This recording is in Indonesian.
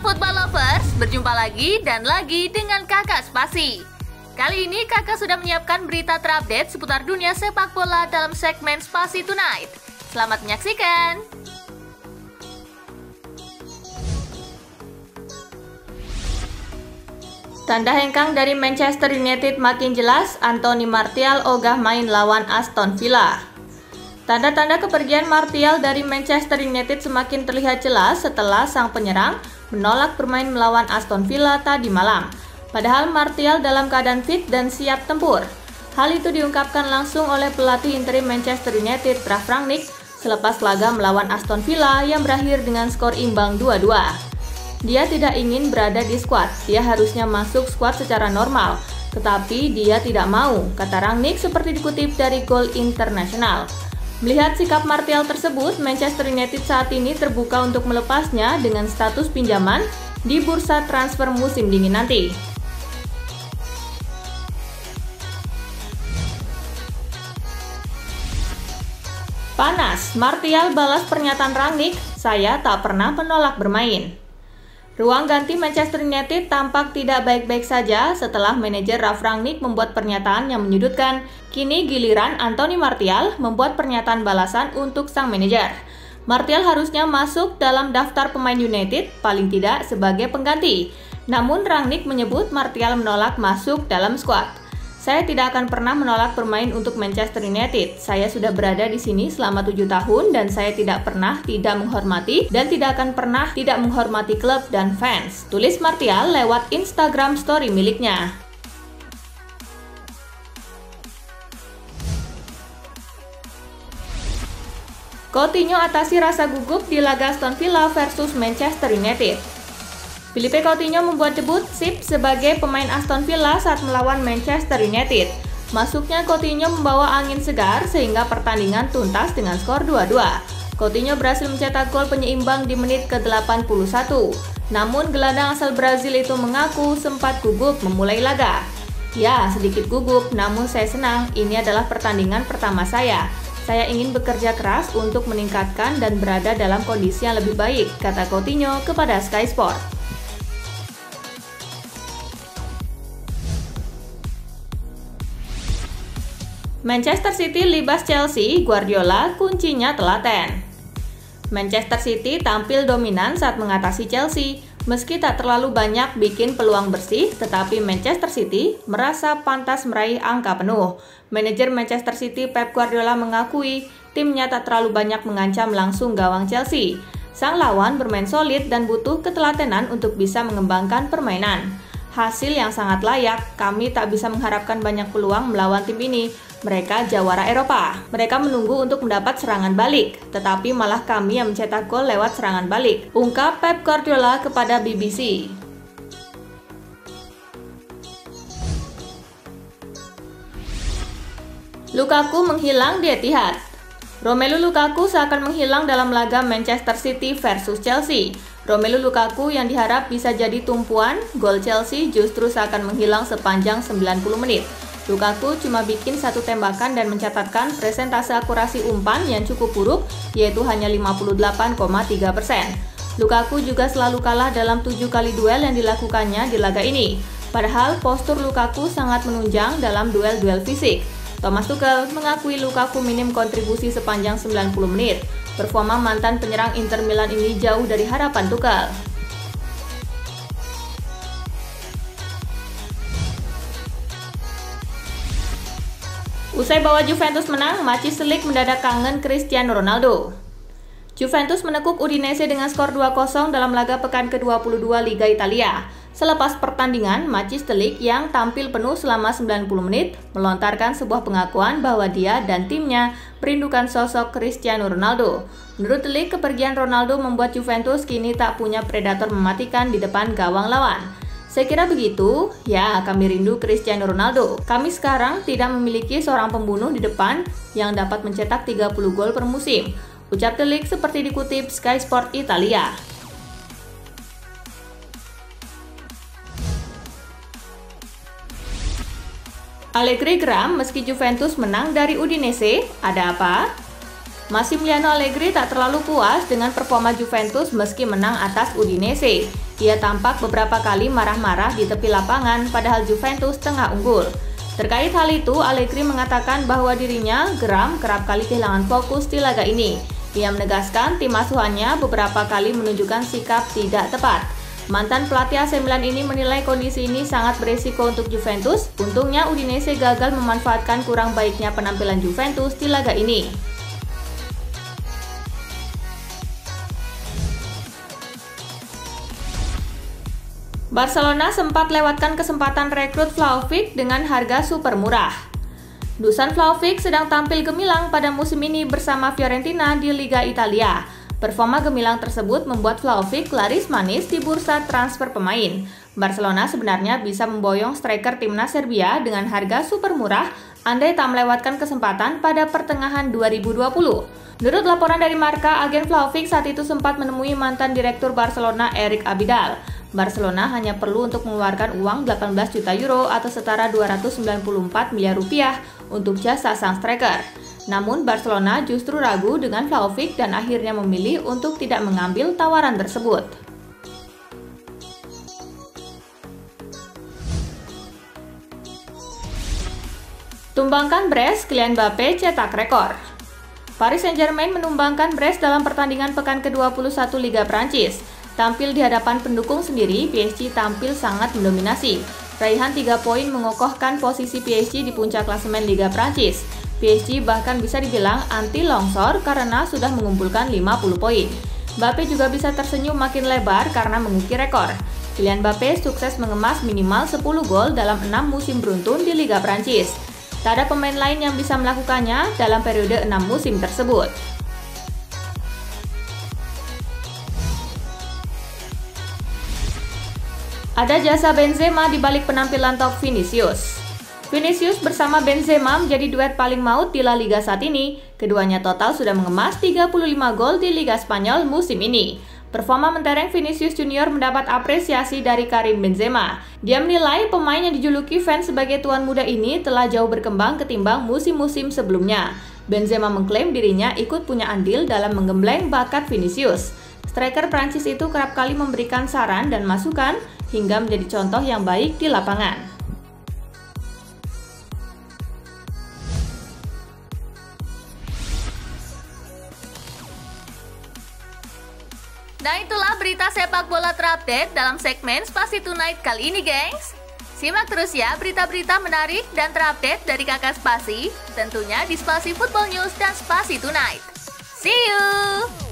Football Lovers, berjumpa lagi dan lagi dengan Kakak Spasi. Kali ini Kakak sudah menyiapkan berita terupdate seputar dunia sepak bola dalam segmen Spasi Tonight. Selamat menyaksikan. Tanda hengkang dari Manchester United makin jelas, Anthony Martial ogah main lawan Aston Villa. Tanda-tanda kepergian Martial dari Manchester United semakin terlihat jelas setelah sang penyerang menolak bermain melawan Aston Villa tadi malam. Padahal Martial dalam keadaan fit dan siap tempur. Hal itu diungkapkan langsung oleh pelatih interim Manchester United, Ralf Rangnick, selepas laga melawan Aston Villa yang berakhir dengan skor imbang 2-2. Dia tidak ingin berada di skuad, dia harusnya masuk skuad secara normal. Tetapi dia tidak mau, kata Rangnick seperti dikutip dari Goal International. Melihat sikap Martial tersebut, Manchester United saat ini terbuka untuk melepasnya dengan status pinjaman di bursa transfer musim dingin nanti. Panas, Martial balas pernyataan Rangnick, "Saya tak pernah menolak bermain." Ruang ganti Manchester United tampak tidak baik-baik saja setelah manajer Ralf Rangnick membuat pernyataan yang menyudutkan. Kini giliran Anthony Martial membuat pernyataan balasan untuk sang manajer. Martial harusnya masuk dalam daftar pemain United, paling tidak sebagai pengganti. Namun Rangnick menyebut Martial menolak masuk dalam skuad. "Saya tidak akan pernah menolak bermain untuk Manchester United. Saya sudah berada di sini selama 7 tahun dan saya tidak pernah tidak menghormati dan tidak akan pernah tidak menghormati klub dan fans," tulis Martial lewat Instagram story miliknya. Coutinho atasi rasa gugup di laga Aston Villa versus Manchester United. Philippe Coutinho membuat debut SIP sebagai pemain Aston Villa saat melawan Manchester United. Masuknya Coutinho membawa angin segar sehingga pertandingan tuntas dengan skor 2-2. Coutinho berhasil mencetak gol penyeimbang di menit ke-81. Namun gelandang asal Brazil itu mengaku sempat gugup memulai laga. "Ya, sedikit gugup, namun saya senang. Ini adalah pertandingan pertama saya. Saya ingin bekerja keras untuk meningkatkan dan berada dalam kondisi yang lebih baik," kata Coutinho kepada Sky Sport. Manchester City libas Chelsea, Guardiola kuncinya telaten. Manchester City tampil dominan saat mengatasi Chelsea. Meski tak terlalu banyak bikin peluang bersih, tetapi Manchester City merasa pantas meraih angka penuh. Manajer Manchester City Pep Guardiola mengakui timnya tak terlalu banyak mengancam langsung gawang Chelsea. Sang lawan bermain solid dan butuh ketelatenan untuk bisa mengembangkan permainan. "Hasil yang sangat layak, kami tak bisa mengharapkan banyak peluang melawan tim ini. Mereka jawara Eropa. Mereka menunggu untuk mendapat serangan balik, tetapi malah kami yang mencetak gol lewat serangan balik," ungkap Pep Guardiola kepada BBC. Lukaku menghilang di Etihad. Romelu Lukaku seakan menghilang dalam laga Manchester City versus Chelsea. Romelu Lukaku yang diharap bisa jadi tumpuan gol Chelsea justru seakan menghilang sepanjang 90 menit. Lukaku cuma bikin satu tembakan dan mencatatkan presentase akurasi umpan yang cukup buruk, yaitu hanya 58,3%. Lukaku juga selalu kalah dalam 7 kali duel yang dilakukannya di laga ini. Padahal postur Lukaku sangat menunjang dalam duel-duel fisik. Thomas Tuchel mengakui Lukaku minim kontribusi sepanjang 90 menit. Performa mantan penyerang Inter Milan ini jauh dari harapan Tuchel. Usai bawa Juventus menang, Macis Slick mendadak kangen Cristiano Ronaldo. Juventus menekuk Udinese dengan skor 2-0 dalam laga pekan ke-22 Liga Italia. Selepas pertandingan, Macis Slick yang tampil penuh selama 90 menit melontarkan sebuah pengakuan bahwa dia dan timnya merindukan sosok Cristiano Ronaldo. Menurut Slick, kepergian Ronaldo membuat Juventus kini tak punya predator mematikan di depan gawang lawan. "Saya kira begitu, ya kami rindu Cristiano Ronaldo. Kami sekarang tidak memiliki seorang pembunuh di depan yang dapat mencetak 30 gol per musim," ucap The League seperti dikutip Sky Sport Italia. Allegri geram meski Juventus menang dari Udinese, ada apa? Massimiliano Allegri tak terlalu puas dengan performa Juventus meski menang atas Udinese. Ia tampak beberapa kali marah-marah di tepi lapangan padahal Juventus tengah unggul. Terkait hal itu, Allegri mengatakan bahwa dirinya geram kerap kali kehilangan fokus di laga ini. Ia menegaskan tim asuhannya beberapa kali menunjukkan sikap tidak tepat. Mantan pelatih AC Milan ini menilai kondisi ini sangat beresiko untuk Juventus. Untungnya Udinese gagal memanfaatkan kurang baiknya penampilan Juventus di laga ini. Barcelona sempat lewatkan kesempatan rekrut Vlahovic dengan harga super murah. Dusan Vlahovic sedang tampil gemilang pada musim ini bersama Fiorentina di Liga Italia. Performa gemilang tersebut membuat Vlahovic laris manis di bursa transfer pemain. Barcelona sebenarnya bisa memboyong striker timnas Serbia dengan harga super murah andai tak melewatkan kesempatan pada pertengahan 2020. Menurut laporan dari Marca, agen Vlahovic saat itu sempat menemui mantan direktur Barcelona Eric Abidal. Barcelona hanya perlu untuk mengeluarkan uang 18 juta euro atau setara 294 miliar rupiah untuk jasa sang striker. Namun Barcelona justru ragu dengan Vlahovic dan akhirnya memilih untuk tidak mengambil tawaran tersebut. Tumbangkan Brest, Kylian Mbappé cetak rekor. Paris Saint-Germain menumbangkan Brest dalam pertandingan pekan ke-21 Liga Prancis. Tampil di hadapan pendukung sendiri, PSG tampil sangat mendominasi. Raihan 3 poin mengokohkan posisi PSG di puncak klasemen Liga Prancis. PSG bahkan bisa dibilang anti longsor karena sudah mengumpulkan 50 poin. Mbappé juga bisa tersenyum makin lebar karena mengukir rekor. Kylian Mbappé sukses mengemas minimal 10 gol dalam 6 musim beruntun di Liga Prancis. Tak ada pemain lain yang bisa melakukannya dalam periode 6 musim tersebut. Ada jasa Benzema di balik penampilan top Vinicius. Vinicius bersama Benzema menjadi duet paling maut di La Liga saat ini. Keduanya total sudah mengemas 35 gol di Liga Spanyol musim ini. Performa mentereng Vinicius Junior mendapat apresiasi dari Karim Benzema. Dia menilai pemain yang dijuluki fans sebagai tuan muda ini telah jauh berkembang ketimbang musim-musim sebelumnya. Benzema mengklaim dirinya ikut punya andil dalam menggembleng bakat Vinicius. Striker Prancis itu kerap kali memberikan saran dan masukan hingga menjadi contoh yang baik di lapangan. Nah, itulah berita sepak bola terupdate dalam segmen Spasi Tonight kali ini, gengs. Simak terus ya berita-berita menarik dan terupdate dari Kakak Spasi, tentunya di Spasi Football News dan Spasi Tonight. See you!